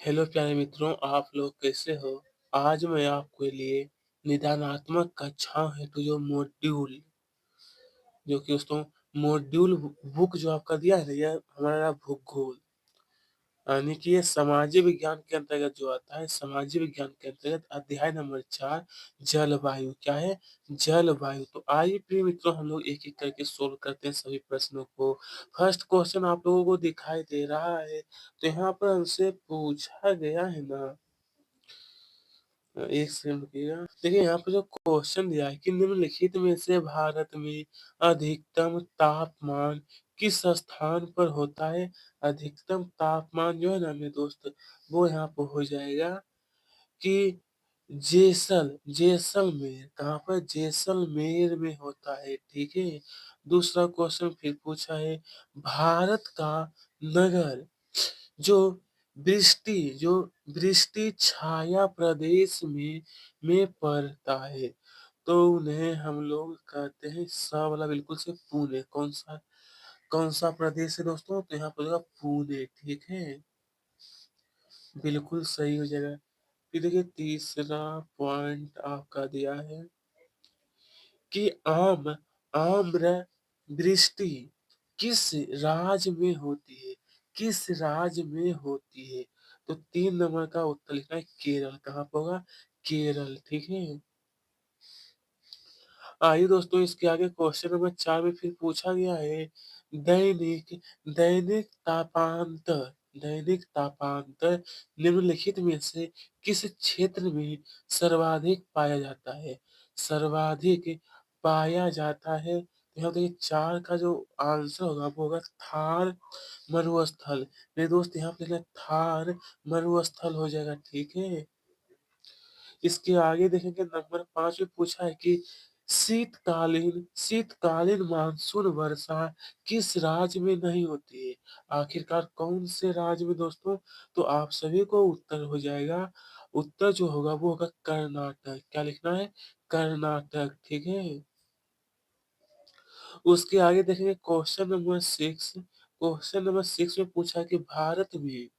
Hello प्यारे मित्रों, आप लोग कैसे हो? आज मैं आपके लिए निदानात्मक कक्षाओं हेतु जो मॉड्यूल जो कि दोस्तों मॉड्यूल बुक जो आपका दिया है ना, यह हमारा भूगोल यानी कि ये सामाजिक विज्ञान के अंतर्गत जो आता है। सामाजिक विज्ञान के अंतर्गत अध्याय नंबर 4 जलवायु क्या है? जलवायु। तो आइए प्रिय मित्रों, हम लोग एक-एक करके सोल्व करते हैं सभी प्रश्नों को। फर्स्ट क्वेश्चन आप लोगों को दिखाई दे रहा है, तो यहाँ पर हमसे पूछा गया है ना, एक सेकंड रुकिएगा। देखिए यहाँ पे जो क्वेश्चन दिया है कि निम्नलिखित में से भारत में अधिकतम तापमान किस स्थान पर होता है? अधिकतम तापमान जो है ना मेरे दोस्त, वो यहाँ पे हो जाएगा कि जैसलमेर। कहाँ पर? जैसलमेर में होता है, ठीक है। दूसरा क्वेश्चन फिर पूछा है, भारत का नगर जो जो वृष्टि छाया प्रदेश में पड़ता है, तो उन्हें हम लोग कहते हैं स वाला बिल्कुल से पुणे। कौन सा प्रदेश है दोस्तों? तो यहाँ पर होगा पुणे, ठीक है, बिल्कुल सही हो जाएगा। फिर देखिए तीसरा पॉइंट आपका दिया है कि आम्र वृष्टि किस राज्य में होती है? किस राज्य में होती है? तो 3 नंबर का उत्तर लिखना है केरल। कहाँ पर होगा? केरल, ठीक है। आइए दोस्तों, इसके आगे क्वेश्चन नंबर 4 में फिर पूछा गया है, दैनिक दैनिक तापांतर दैनिक तापांतर निम्नलिखित में से किस क्षेत्र में सर्वाधिक पाया जाता है? सर्वाधिक पाया जाता है, तो यहाँ देखिए 4 का जो आंसर होगा वो होगा थार मरुस्थल। मेरे दोस्त यहाँ पे लिखना है थार मरुस्थल हो जाएगा, ठीक है। इसके आगे देखेंगे नंबर 5 में पूछा है कि शीतकालीन मानसून वर्षा किस राज्य में नहीं होती है? आखिरकार कौन से राज्य में दोस्तों? तो आप सभी को उत्तर हो जाएगा। उत्तर जो होगा वो होगा कर्नाटक। क्या लिखना है? कर्नाटक, ठीक है। उसके आगे देखेंगे क्वेश्चन नंबर 6 में पूछा है कि भारत में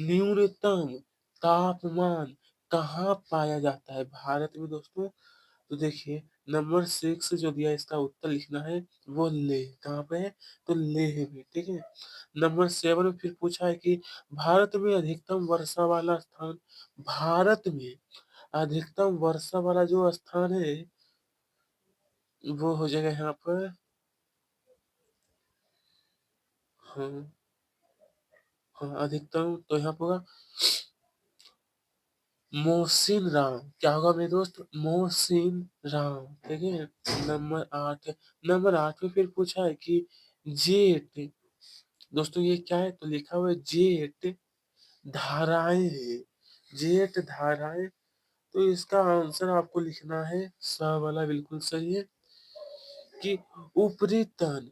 न्यूनतम तापमान कहाँ पाया जाता है? भारत में दोस्तों, तो देखिए नंबर 6 जो दिया है, इसका उत्तर लिखना है वो लेह। कहाँ पे है? तो लेह में, ठीक है। नंबर 7 में फिर पूछा है कि भारत में अधिकतम वर्षा वाला स्थान, भारत में अधिकतम वर्षा वाला जो स्थान है वो हो जाएगा यहाँ पर, हाँ हाँ, अधिकतम तो यहाँ पर होगा मोहसिन राम। क्या होगा मेरे दोस्त? मोहसिन राम, ठीक है। नंबर 8 में फिर पूछा है कि जेट, दोस्तों ये क्या है? तो लिखा हुआ है जेट धाराएं है। जेट धाराएं, तो इसका आंसर आपको लिखना है स वाला, बिल्कुल सही है, कि ऊपरी तन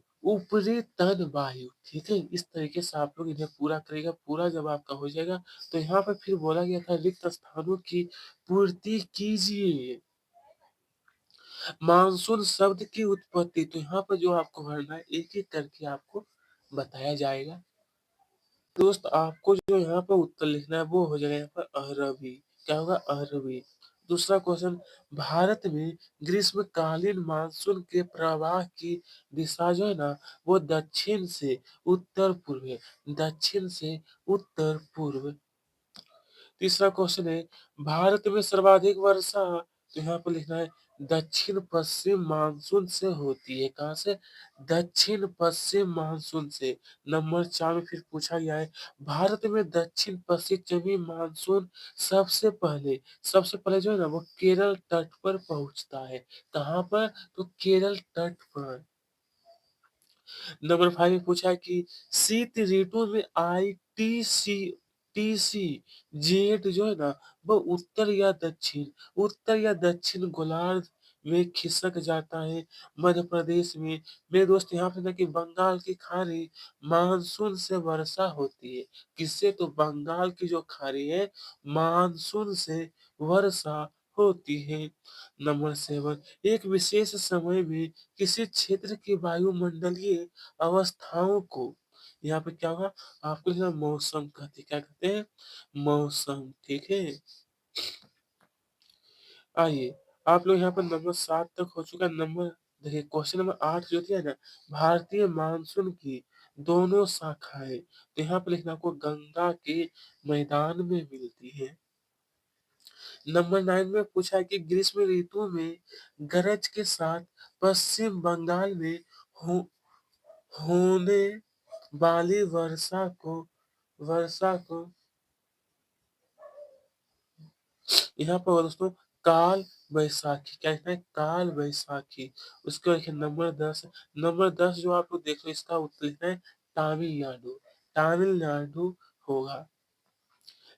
वायु, ठीक है। इस तरीके से आप लोग इन्हें पूरा करेगा, पूरा जब आपका हो जाएगा तो यहाँ पर फिर बोला गया था रिक्त स्थानों की पूर्ति कीजिए। मानसून शब्द की उत्पत्ति, तो यहाँ पर जो आपको भरना है एक एक करके आपको बताया जाएगा। दोस्त आपको जो यहाँ पर उत्तर लिखना है वो हो जाएगा यहाँ पर अरबी। क्या होगा? अरबी। दूसरा क्वेश्चन, भारत में ग्रीष्मकालीन मानसून के प्रवाह की दिशा जो है ना, वो दक्षिण से उत्तर पूर्व है। दक्षिण से उत्तर पूर्व। तीसरा क्वेश्चन है, भारत में सर्वाधिक वर्षा, तो यहाँ पर लिखना है दक्षिण पश्चिम मानसून से होती है। कहाँ से? दक्षिण पश्चिम मानसून से। नंबर 4 में फिर पूछा गया है, भारत में दक्षिण पश्चिमी मानसून सबसे पहले जो है ना वो केरल तट पर पहुंचता है। कहाँ पर? तो केरल तट पर। नंबर 5 में पूछा है कि शीत ऋतु में आई टीसी जेड जो है ना, वो उत्तर या दक्षिण गोलार्ध में खिसक जाता है। मध्य प्रदेश में, मेरे दोस्त यहाँ पे ना कि बंगाल की खाड़ी मानसून से वर्षा होती है। किससे? तो बंगाल की जो खाड़ी है मानसून से वर्षा होती है। नंबर 7, एक विशेष समय में किसी क्षेत्र की वायुमंडलीय अवस्थाओं को यहाँ पे क्या होगा, आपको लिखना मौसम कहते हैं, क्या कहते हैं? मौसम, ठीक है? आइए, आप लोग यहाँ पर नंबर 7 तक हो चुका है। नंबर देखिए क्वेश्चन नंबर 8 जो दिया है ना, भारतीय मानसून की दोनों शाखाएँ, तो यहाँ पे लिखना आपको गंगा के मैदान में मिलती है। नंबर 9 में पूछा है कि ग्रीष्म ऋतु में गरज के साथ पश्चिम बंगाल में हो होने वाली वर्षा को यहाँ पर दोस्तों काल वैसाखी, क्या लिखना है? काल वैसाखी। उसके बाद देखिए नंबर 10 जो आप लोग देख रहे हो, इसका उत्तर लिखना है तमिलनाडु। तमिलनाडु होगा।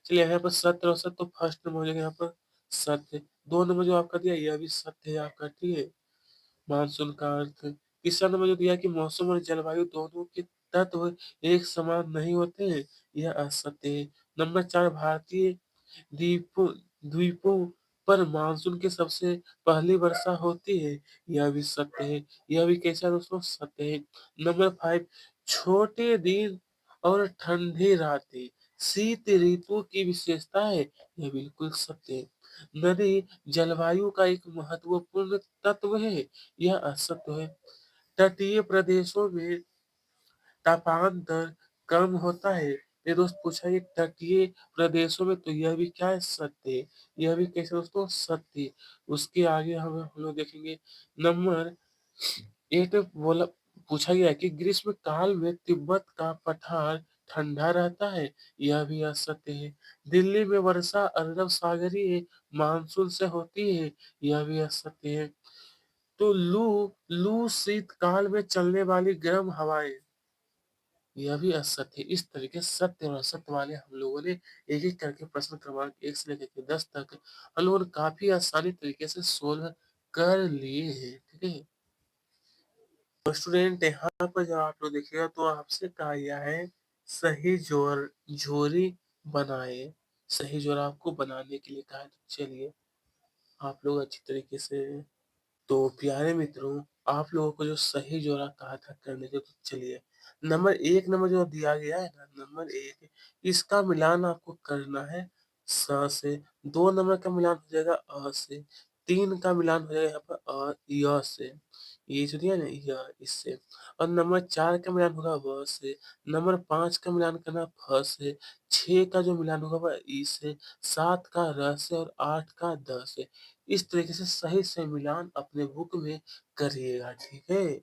चलिए यहाँ पर सत्य और असत्य, तो फर्स्ट नंबर हो जाएगा यहाँ पर सत्य। 2 नंबर जो आपका दिया यह भी सत्य है आपका, ठीक है? मानसून का अर्थ। तीसरा नंबर जो दिया है कि मौसम और जलवायु दोनों के तत्व एक समान नहीं होते हैं, यह असत्य है। नंबर 4 भारतीय द्वीपों द्वीपों पर मानसून की सबसे पहली वर्षा होती है, यह भी सत्य है। यह भी कैसा है दोस्तों? सत्य है। नंबर 5 छोटे दिन और ठंडी रातें शीत ऋतु की विशेषता है, यह बिल्कुल सत्य है। नदी जलवायु का एक महत्वपूर्ण तत्व है, यह असत्य है। तटीय प्रदेशों में तापमान दर कम होता है। ये दोस्त पूछा ये तटीय प्रदेशों में, तो यह भी क्या है? सत्य है। यह भी कैसे दोस्तों? सत्य है। उसके आगे हम लोग देखेंगे नंबर 8 में बोला पूछा गया है कि ग्रीष्म काल में तिब्बत का पठार ठंडा रहता है, यह भी असत्य है। दिल्ली में वर्षा अरब सागरीय मानसून से होती है, यह भी असत्य है। तो लू शीतकाल में चलने वाली गर्म हवाएं, यह भी असत्य है। इस तरीके से सत्य और असत्य वाले हम लोगों ने एक-एक करके प्रश्न क्रमांक 1 से लेकर के 10 तक हम लोगों ने काफ़ी आसानी तरीके से सोल्व कर लिए हैं, ठीक है? तो स्टूडेंट यहाँ पर जब आप लोग देखिएगा तो आपसे कहा गया है सही जोड़ी बनाए। सही जोड़ा आपको बनाने के लिए कहा है, तो चलिए आप लोग अच्छी तरीके से, तो प्यारे मित्रों, आप लोगों को जो सही जोड़ा कहा था करने के, तो चलिए नंबर जो दिया गया है ना, नंबर 1 इसका मिलान आपको करना है स से। 2 नंबर का मिलान हो जाएगा अ से। 3 का मिलान हो जाएगा यहाँ पर य से। ये जो दिया है ना इससे। और नंबर 4 का मिलान होगा व से। नंबर 5 का मिलान करना फ से। 6 का जो मिलान होगा वह ई से। 7 का र से और 8 का द से। इस तरीके से सही से मिलान अपने बुक में करिएगा, ठीक है?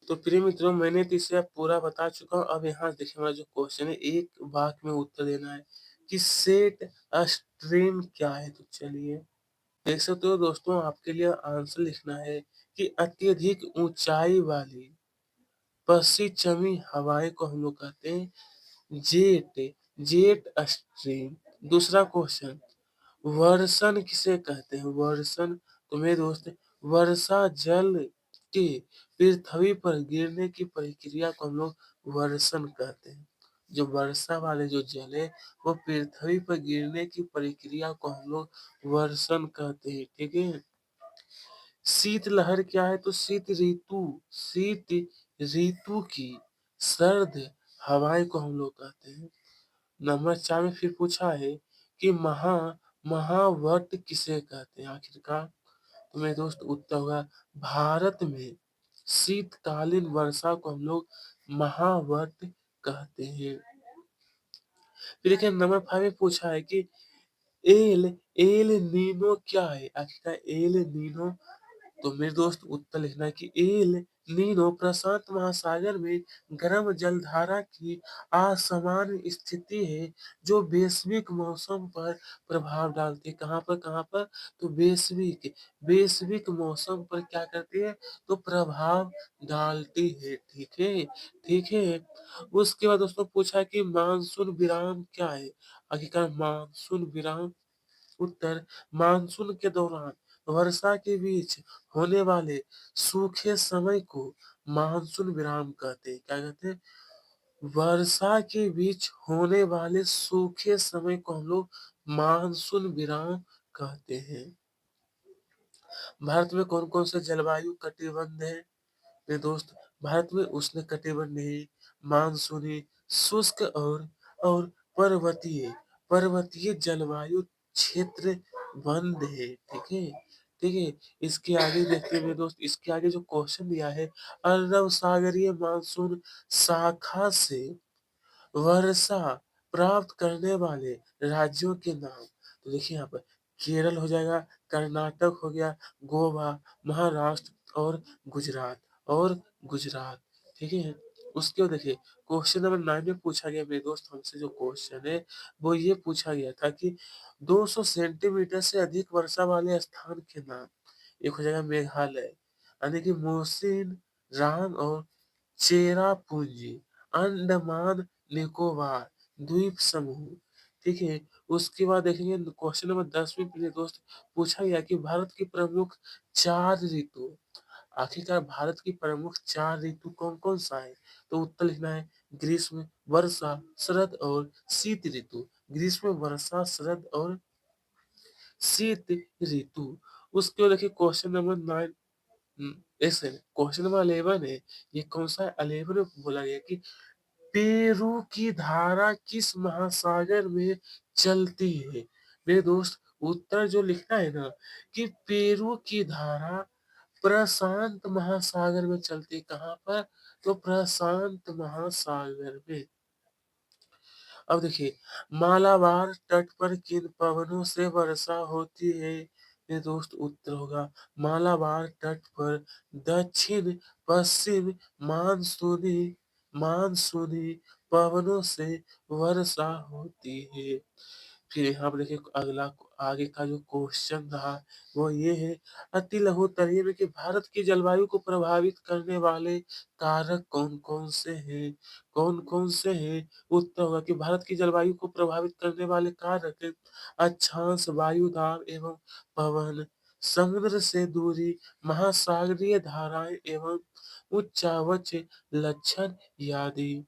तो प्रिय मित्रों, मैंने तो इसे अब पूरा बता चुका हूँ। अब यहाँ देखिए हमारा जो क्वेश्चन है, एक वाक्य में उत्तर देना है कि सेट स्ट्रीम क्या है? तो चलिए देख सकते हो दोस्तों, आपके लिए आंसर लिखना है कि अत्यधिक ऊंचाई वाली पश्चिमी हवाएं को हम लोग कहते हैं जेट जेट स्ट्रीम। दूसरा क्वेश्चन, वर्षण किसे कहते हैं? वर्षण, तो मेरे दोस्त वर्षा जल के पृथ्वी पर गिरने की प्रक्रिया को हम लोग वर्षण कहते हैं। जो वर्षा वाले जो जल है वो पृथ्वी पर गिरने की प्रक्रिया को हम लोग वर्षण कहते हैं, ठीक है? शीत लहर क्या है? तो शीत ऋतु की सर्द हवाएं को हम लोग कहते हैं। नंबर 4 में फिर पूछा है कि महावट किसे कहते हैं आखिरकार? तो मेरे दोस्त उत्तर होगा भारत में शीतकालीन वर्षा को हम लोग महावट कहते हैं। फिर देखिए नंबर 5 में पूछा है कि एल एल नीनो क्या है? आखिरकार एल नीनो, तो मेरे दोस्त उत्तर लिखना है कि एल नीनो प्रशांत महासागर में गर्म जलधारा की असामान्य स्थिति है जो वैश्विक मौसम पर प्रभाव डालती है। कहाँ पर? तो वैश्विक मौसम पर क्या करती है? तो प्रभाव डालती है, ठीक है? ठीक है। उसके बाद दोस्तों पूछा कि मानसून विराम क्या है? आखिरकार मानसून विराम, उत्तर मानसून के दौरान वर्षा के बीच होने वाले सूखे समय को मानसून विराम कहते हैं। क्या कहते हैं? वर्षा के बीच होने वाले सूखे समय को हम लोग मानसून विराम कहते हैं। भारत में कौन कौन से जलवायु कटिबंध है? मेरे दोस्त भारत में उष्ण कटिबंध है, मानसूनी, शुष्क और पर्वतीय पर्वतीय जलवायु क्षेत्र बंद है। ठीक है? ठीक है? इसके आगे देखते हुए दोस्त, इसके आगे जो क्वेश्चन दिया है, अरब सागरीय मानसून शाखा से वर्षा प्राप्त करने वाले राज्यों के नाम। तो देखिए यहाँ पर केरल हो जाएगा, कर्नाटक हो गया, गोवा, महाराष्ट्र और गुजरात। ठीक है? उसके बाद देखिए क्वेश्चन नंबर 9 में पूछा गया मेरे दोस्त, हमसे जो क्वेश्चन है वो ये पूछा गया था कि 200 सेंटीमीटर से अधिक वर्षा वाले स्थान के नाम। एक हो जाएगा मेघालय, यानी कि मोहसिन राम और चेरापूंजी, अंडमान निकोबार द्वीप समूह। ठीक है? उसके बाद देखेंगे क्वेश्चन नंबर 10 में मेरे दोस्त पूछा गया कि भारत की प्रमुख 4 ऋतु, आखिरकार भारत की प्रमुख 4 ऋतु कौन-कौन सा है? तो उत्तर लिखना है ग्रीष्म, वर्षा, शरद और शीत ऋतु। ग्रीष्म, वर्षा, शरद और शीत ऋतु। उसके बाद देखिए क्वेश्चन नंबर 9 ऐसे क्वेश्चन नंबर 11 है, ये कौन सा है? 11 में बोला गया कि पेरू की धारा किस महासागर में चलती है? मेरे दोस्त उत्तर जो लिखना है ना कि पेरू की धारा प्रशांत महासागर में चलती है। कहाँ पर? तो प्रशांत महासागर में। अब देखिए मालाबार तट पर किन पवनों से वर्षा होती है? ये दोस्त उत्तर होगा मालाबार तट पर दक्षिण पश्चिम मानसूनी मानसूनी पवनों से वर्षा होती है। फिर यहाँ पर देखिए अगला आगे का जो क्वेश्चन रहा वो ये है, अति लघुत्तरीय में कि भारत की जलवायु को प्रभावित करने वाले कारक कौन-कौन से हैं? कौन-कौन से हैं? उत्तर होगा कि भारत की जलवायु को प्रभावित करने वाले कारक अक्षांश, वायु दाब एवं पवन, समुद्र से दूरी, महासागरीय धाराएँ एवं उच्चावच लक्षण आदि।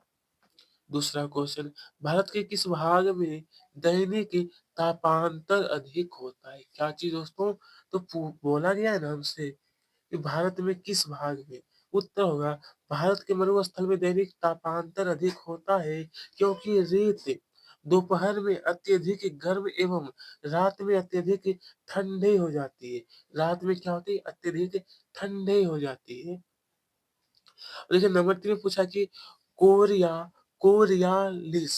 दूसरा क्वेश्चन, भारत के किस भाग में दैनिक तापांतर अधिक होता है? क्या चीज़ दोस्तों? तो बोला गया है ना हमसे कि भारत में किस भाग में? उत्तर होगा भारत के मरुस्थल में दैनिक तापांतर अधिक होता है क्योंकि रेत दोपहर में अत्यधिक गर्म एवं रात में अत्यधिक ठंडी हो जाती है। रात में क्या होती है? अत्यधिक ठंडी हो जाती है। देखिए नंबर 3 में पूछा कि कोरिया कोरियालिस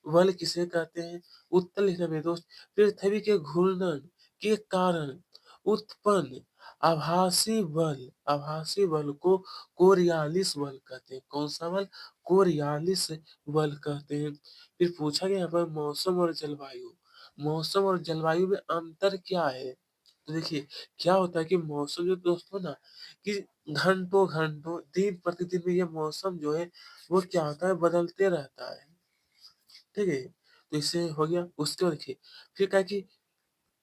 बल किसे कहते हैं? उत्तर लिखना मेरे दोस्त, पृथ्वी के घूर्णन के कारण उत्पन्न आभासी बल को कोरियालिस बल कहते हैं। कौन सा बल? कोरियालिस बल कहते हैं। फिर पूछा गया यहाँ पर मौसम और जलवायु में अंतर क्या है? तो देखिए क्या होता है कि मौसम जो दोस्तों ना कि घंटों-घंटों, दिन-प्रतिदिन में ये मौसम जो है, वो क्या होता है बदलते रहता है, ठीक है? तो इससे हो गया, उसके बाद देखिए, फिर क्या है कि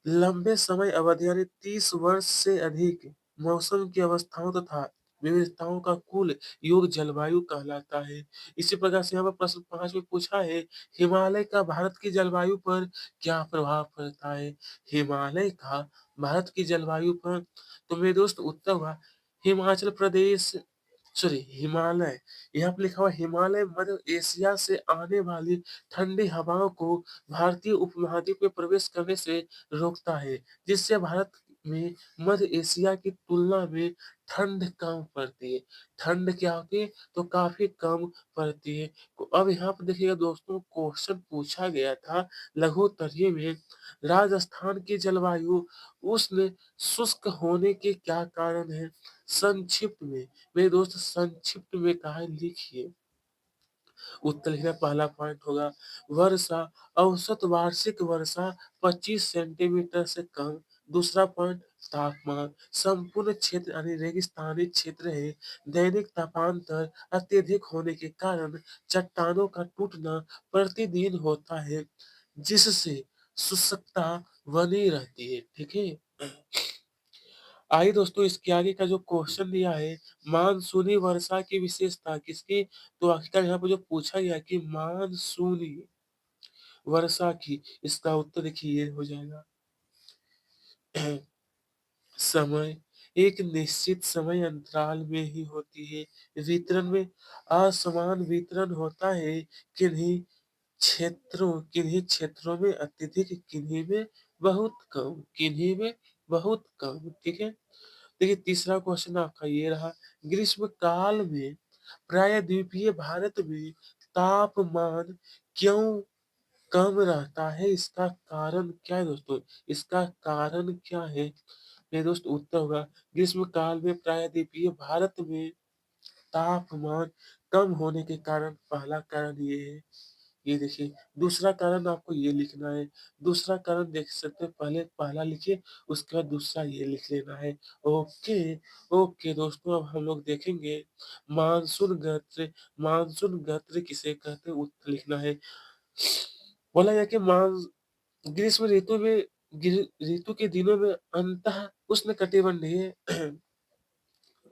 लंबे समय अवधि यानी 30 वर्ष से अधिक मौसम की अवस्थाओं तथा विविधताओं का कुल योग जलवायु कहलाता है। इसी प्रकार से यहाँ पर प्रश्न 5 में पूछा है, हिमालय का भारत की जलवायु पर क्या प्रभाव पड़ता है? हिमालय का भारत की जलवायु पर तो मेरे दोस्त उत्तर हुआ हिमाचल प्रदेश सॉरी हिमालय, यहाँ पे लिखा हुआ है हिमालय मध्य एशिया से आने वाली ठंडी हवाओं को भारतीय उपमहाद्वीप में प्रवेश करने से रोकता है, जिससे भारत में मध्य एशिया की तुलना में ठंड कम पड़ती है। ठंड क्या होती है? तो काफ़ी कम पड़ती है। तो अब यहाँ पे देखिएगा दोस्तों क्वेश्चन पूछा गया था लघुत्तरीय में राजस्थान की जलवायु उष्ण शुष्क होने के क्या कारण है? संक्षिप्त में मेरे दोस्त संक्षिप्त में कहा है लिखिए। उत्तर लिखना पहला पॉइंट होगा वर्षा औसत वार्षिक वर्षा 25 सेंटीमीटर से कम। दूसरा पॉइंट तापमान संपूर्ण क्षेत्र यानी रेगिस्तानी क्षेत्र है। दैनिक तापांतर अत्यधिक होने के कारण चट्टानों का टूटना प्रतिदिन होता है जिससे शुष्कता बनी रहती है। ठीक है। आइए दोस्तों इसके आगे का जो क्वेश्चन दिया है मानसूनी वर्षा की विशेषता किसकी? तो आखिरकार यहाँ पे जो पूछा गया कि मानसूनी वर्षा की इसका उत्तर देखिए ये हो जाएगा समय एक निश्चित समय अंतराल में ही होती है। वितरण में असमान वितरण होता है। किन्हीं किन्हीं क्षेत्रों में अत्यधिक, किन्हीं में बहुत कम, किन्हीं में बहुत कम, ठीक है? देखिए तीसरा क्वेश्चन आपका ये रहा, ग्रीष्म काल में प्रायद्वीपीय भारत में तापमान क्यों कम रहता है? इसका कारण क्या है दोस्तों? इसका कारण क्या है? मेरे दोस्त उत्तर होगा, ग्रीष्म काल में प्रायद्वीपीय भारत में तापमान कम होने के कारण पहला कारण ये है। ये देखिए, दूसरा कारण आपको ये लिखना है। दूसरा कारण देख सकते हैं, पहले पहला लिखिए, उसके बाद दूसरा ये लिख लेना है। ओके, ओके दोस्तों, अब हम लोग देखेंगे मानसून गत्र किसे कहते हैं? उत्तर लिखना है। बोला गया कि ग्रीष्म ऋतु में ऋतु के दिनों में अंतः उष्णकटिबंधीय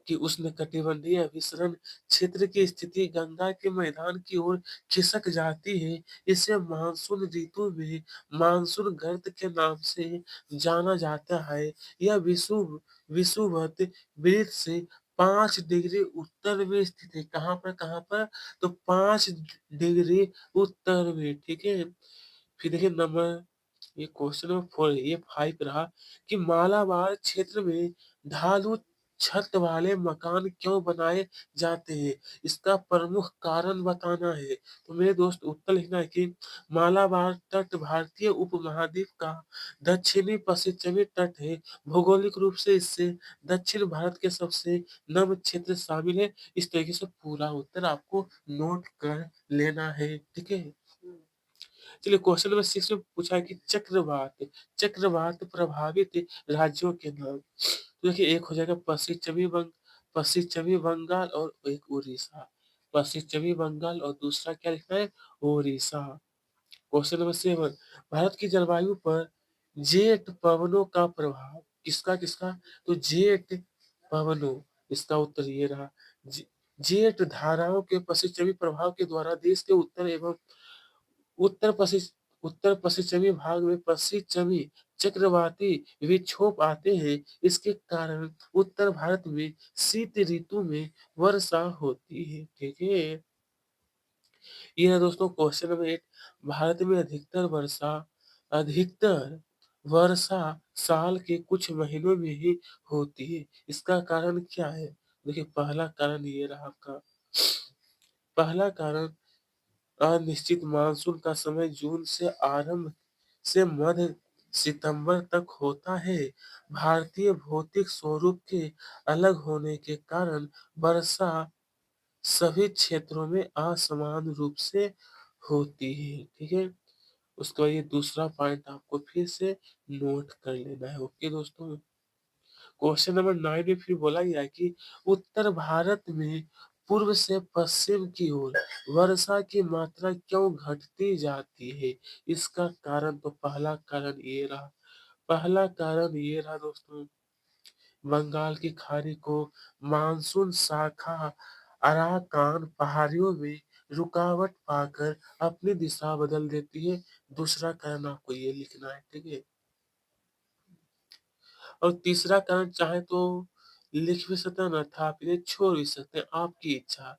कि उष्णकटिबंधीय अभिसरण क्षेत्र की स्थिति गंगा के मैदान की ओर खिसक जाती है। इसे मानसून ऋतु में मानसून गर्त के नाम से जाना जाता है। यह विषुवत वृत्त से 5 डिग्री उत्तर में स्थित है। कहाँ पर? तो 5 डिग्री उत्तर में, ठीक है? फिर देखिए नंबर, ये क्वेश्चन नंबर 4 ये 5 रहा कि मालाबार क्षेत्र में ढालू छत वाले मकान क्यों बनाए जाते हैं? इसका प्रमुख कारण बताना है। तो मेरे दोस्त उत्तर लिखना है कि मालाबार तट भारतीय उपमहाद्वीप का दक्षिणी पश्चिमी तट है। भौगोलिक रूप से इससे दक्षिण भारत के सबसे नम क्षेत्र शामिल है। इस तरीके से पूरा उत्तर आपको नोट कर लेना है, ठीक है? चलिए क्वेश्चन नंबर 6 में पूछा है कि चक्रवात प्रभावित राज्यों के नाम। तो देखिए एक हो जाएगा पश्चिमी बंगाल और एक उड़ीसा। पश्चिमी बंगाल और दूसरा क्या लिखना है? उड़ीसा। क्वेश्चन नंबर 7, भारत की जलवायु पर जेट पवनों का प्रभाव किसका किसका? तो जेट पवनों, इसका उत्तर ये रहा। जेट धाराओं के पश्चिमी प्रभाव के द्वारा देश के उत्तर पश्चिम उत्तर पश्चिमी भाग में पश्चिमी चक्रवाती विक्षोभ आते हैं। इसके कारण उत्तर भारत में शीत ऋतु में वर्षा होती है, ठीक है? ये है दोस्तों क्वेश्चन नंबर 8, भारत में अधिकतर वर्षा साल के कुछ महीनों में ही होती है। इसका कारण क्या है? देखिए पहला कारण ये रहा आपका, पहला कारण अनिश्चित मानसून का समय जून से आरंभ से मध्य सितंबर तक होता है। भारतीय भौतिक स्वरूप के अलग होने के कारण वर्षा सभी क्षेत्रों में असमान रूप से होती है, ठीक है? उसके बाद ये दूसरा पॉइंट आपको फिर से नोट कर लेना है। ओके दोस्तों, क्वेश्चन नंबर 9 में फिर बोला गया है कि उत्तर भारत में पूर्व से पश्चिम की ओर वर्षा की मात्रा क्यों घटती जाती है? इसका कारण, तो पहला कारण ये रहा दोस्तों, बंगाल की खाड़ी को मानसून शाखा अराकान पहाड़ियों में रुकावट पाकर अपनी दिशा बदल देती है। दूसरा कारण आपको ये लिखना है, ठीक है? और तीसरा कारण चाहे तो लिख भी सकते हैं, अन्यथा आप इन्हें छोड़ भी सकते हैं, आपकी इच्छा।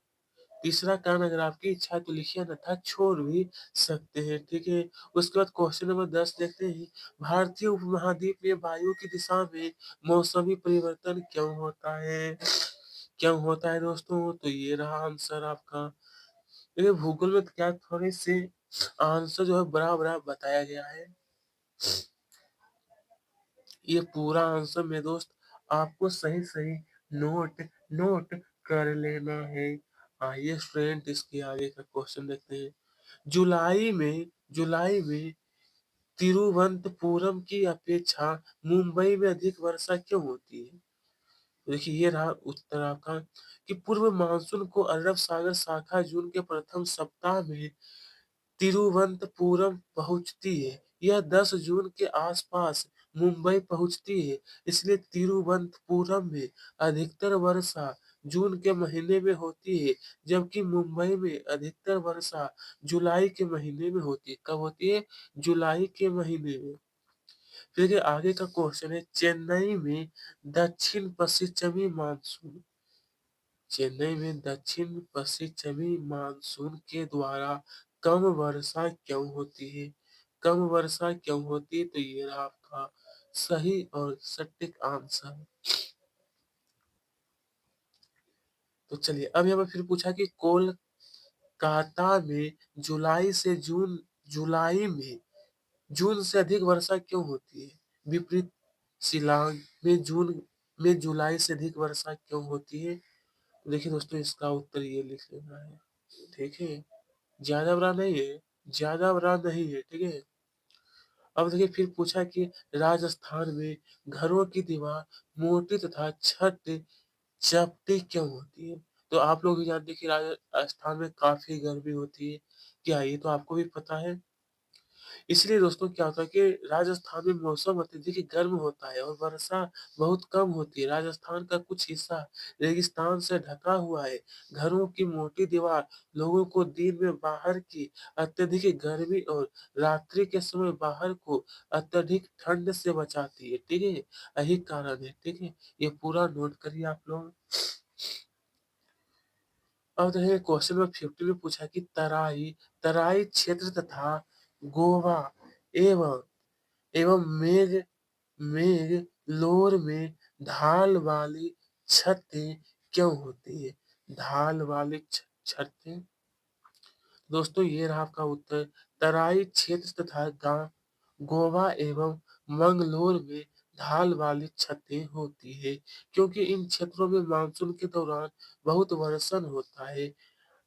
तीसरा कारण अगर आपकी इच्छा है तो लिखिए, अन्यथा छोड़ भी सकते हैं, ठीक है? उसके बाद क्वेश्चन नंबर 10 देखते हैं, भारतीय उपमहाद्वीप में वायु की दिशा में मौसमी परिवर्तन क्यों होता है? क्यों होता है दोस्तों? तो ये रहा आंसर आपका। देखिए भूगोल में तो क्या थोड़े से आंसर जो है बड़ा-बड़ा बताया गया है। ये पूरा आंसर मेरे दोस्त आपको सही-सही नोट नोट कर लेना है। आइए स्टूडेंट इसके आगे का क्वेश्चन देखते हैं। जुलाई में तिरुवनंतपुरम की अपेक्षा मुंबई में अधिक वर्षा क्यों होती है? देखिए ये रहा उत्तर आपका कि पूर्व मानसून को अरब सागर शाखा जून के प्रथम सप्ताह में तिरुवनंतपुरम पहुंचती है। यह 10 जून के आसपास मुंबई पहुंचती है। इसलिए तिरुवनंतपुरम में अधिकतर वर्षा जून के महीने में होती है, जबकि मुंबई में अधिकतर वर्षा जुलाई के महीने में होती है। कब होती है? जुलाई के महीने में। फिर देखिए आगे का क्वेश्चन है, चेन्नई में दक्षिण पश्चिमी मानसून, चेन्नई में दक्षिण पश्चिमी मानसून के द्वारा कम वर्षा क्यों होती है? कम वर्षा क्यों होती है? तो ये रहा आपका सही और सटीक आंसर। तो चलिए अब यहाँ पे फिर पूछा कि कोलकाता में जुलाई में जून से अधिक वर्षा क्यों होती है? विपरीत शिलांग में जून में जुलाई से अधिक वर्षा क्यों होती है? तो देखिए दोस्तों, इसका उत्तर ये लिख लेना है। ठीक है, ज्यादा बड़ा नहीं है, ज्यादा बड़ा नहीं है। ठीक है, अब देखिए फिर पूछा कि राजस्थान में घरों की दीवार मोटी तथा छत चपटी क्यों होती है? तो आप लोग भी जानते हैं कि राजस्थान में काफी गर्मी होती है। क्या ये तो आपको भी पता है? इसलिए दोस्तों क्या होता है कि राजस्थान में मौसम अत्यधिक गर्म होता है और वर्षा बहुत कम होती है। राजस्थान का कुछ हिस्सा रेगिस्तान से ढका हुआ है। घरों की मोटी दीवार लोगों को दिन में बाहर की अत्यधिक गर्मी और रात्रि के समय बाहर को अत्यधिक ठंड से बचाती है। ठीक है, यही कारण है। ठीक है, ये पूरा नोट करिए आप लोग। अब देखिए क्वेश्चन नंबर 50 में पूछा कि तराई तराई क्षेत्र तथा गोवा एवं एवं मेघलोर में ढाल वाली छतें क्यों होती है? ढाल वाली छतें, दोस्तों ये रहा आपका उत्तर। तराई क्षेत्र तथा गोवा एवं मंगलोर में ढाल वाली छतें होती है, क्योंकि इन क्षेत्रों में मानसून के दौरान बहुत वर्षण होता है।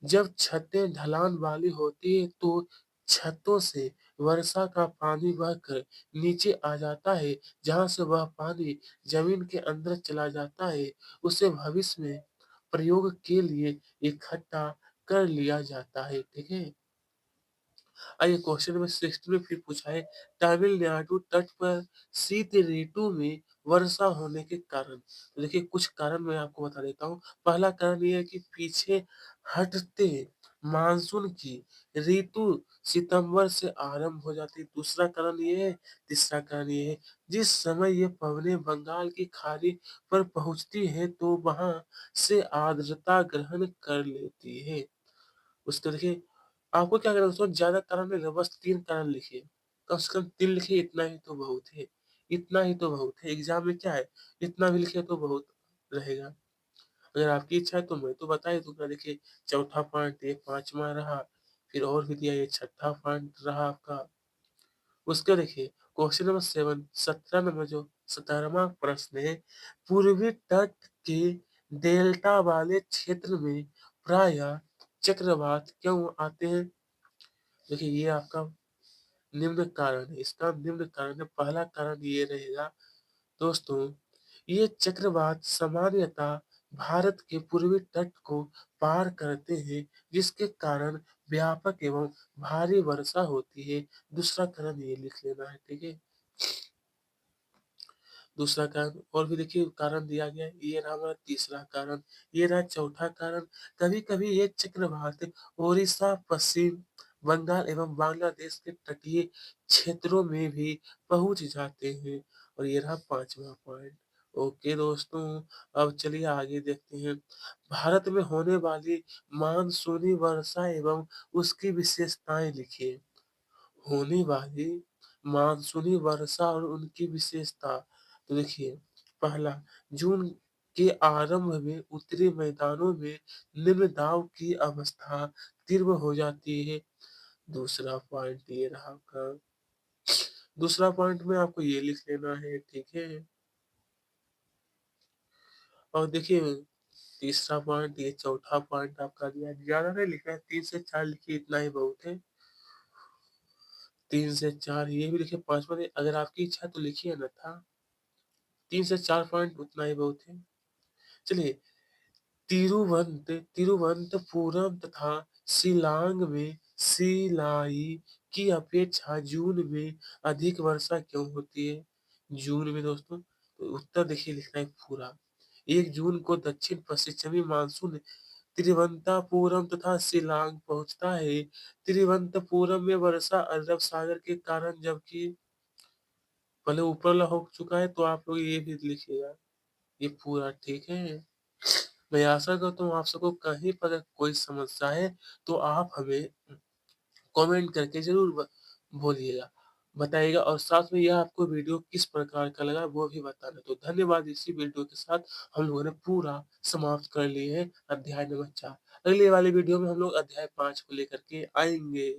जब छतें ढलान वाली होती है तो छतों से वर्षा का पानी बहकर नीचे आ जाता है, जहां से वह पानी जमीन के अंदर चला जाता है। उसे भविष्य में प्रयोग के लिए इकट्ठा कर लिया जाता है। ठीक है, आइए क्वेश्चन नंबर 60 में फिर पूछा है, तमिलनाडु तट पर शीत ऋतु में वर्षा होने के कारण। तो देखिए कुछ कारण मैं आपको बता देता हूँ। पहला कारण ये है कि पीछे हटते मानसून की ऋतु सितंबर से आरंभ हो जाती है। दूसरा कारण ये है, तीसरा कारण ये है, जिस समय ये पवनें बंगाल की खाड़ी पर पहुंचती है तो वहां से आर्द्रता ग्रहण कर लेती है। उसको देखिए, आपको क्या करना है दोस्तों, ज़्यादा कारण नहीं, बस 3 कारण लिखिए। कम से कम 3 लिखिए, इतना ही तो बहुत है। इतना ही तो बहुत है। एग्ज़ाम में क्या है, इतना भी लिखे तो बहुत रहेगा। अगर आपकी इच्छा है तो मैं तो बता ही दूँगा। देखिए, चौथा पॉइंट ये 5वां रहा, फिर और भी दिया, ये छठा पॉइंट रहा आपका। उसका देखिए क्वेश्चन नंबर 17 नंबर जो 17वां प्रश्न है, पूर्वी तट के डेल्टा वाले क्षेत्र में प्रायः चक्रवात क्यों आते हैं? देखिए ये आपका निम्न कारण है, इसका निम्न कारण है। पहला कारण ये रहेगा दोस्तों, ये चक्रवात सामान्यतः भारत के पूर्वी तट को पार करते हैं, जिसके कारण व्यापक एवं भारी वर्षा होती है। दूसरा कारण ये लिख लेना है। ठीक है, दूसरा कारण और भी देखिए कारण दिया गया है। ये रहा हमारा तीसरा कारण। ये रहा चौथा कारण। कभी-कभी ये चक्रवात ओडिशा, पश्चिम बंगाल एवं बांग्लादेश के तटीय क्षेत्रों में भी पहुँच जाते हैं। और ये रहा 5वां पॉइंट। ओके दोस्तों, अब चलिए आगे देखते हैं। भारत में होने वाली मानसूनी वर्षा एवं उसकी विशेषताएँ लिखिए। होने वाली मानसूनी वर्षा और उनकी विशेषता। तो देखिए, पहला, जून के आरंभ में उत्तरी मैदानों में निम्न दाब की अवस्था तीव्र हो जाती है। दूसरा पॉइंट ये रहा आपका। दूसरा पॉइंट में आपको ये लिख लेना है। ठीक है, और देखिए तीसरा पॉइंट, ये चौथा पॉइंट आपका दिया है। ज्यादा नहीं लिखना है, 3 से 4 लिखिए, इतना ही बहुत है। 3 से 4 ये भी लिखिए, 5वां नहीं, अगर आपकी इच्छा है तो लिखिए, अन्यथा 3 से 4 पॉइंट उतना ही बहुत है। चलिए, तिरुवनंतपुरम तथा शिलांग में सिलाई की अपेक्षा जून में अधिक वर्षा क्यों होती है? जून में दोस्तों, तो उत्तर देखिए लिखना है पूरा। 1 जून को दक्षिण पश्चिमी मानसून तिरुवनंतपुरम तथा शिलांग पहुंचता है। तिरुवनंतपुरम में वर्षा अरब सागर के कारण, जबकि मतलब ऊपर वाला हो चुका है तो आप लोग ये भी लिखिएगा, ये पूरा ठीक है। मैं आशा करता हूँ आप सबको कहीं पर अगर कोई समस्या है तो आप हमें कमेंट करके ज़रूर बोलिएगा, बताइएगा और साथ में यह आपको वीडियो किस प्रकार का लगा वो भी बताना। तो धन्यवाद, इसी वीडियो के साथ हम लोगों ने पूरा समाप्त कर लिए हैं अध्याय नंबर 4। अगले वाले वीडियो में हम लोग अध्याय 5 को लेकर के आएँगे।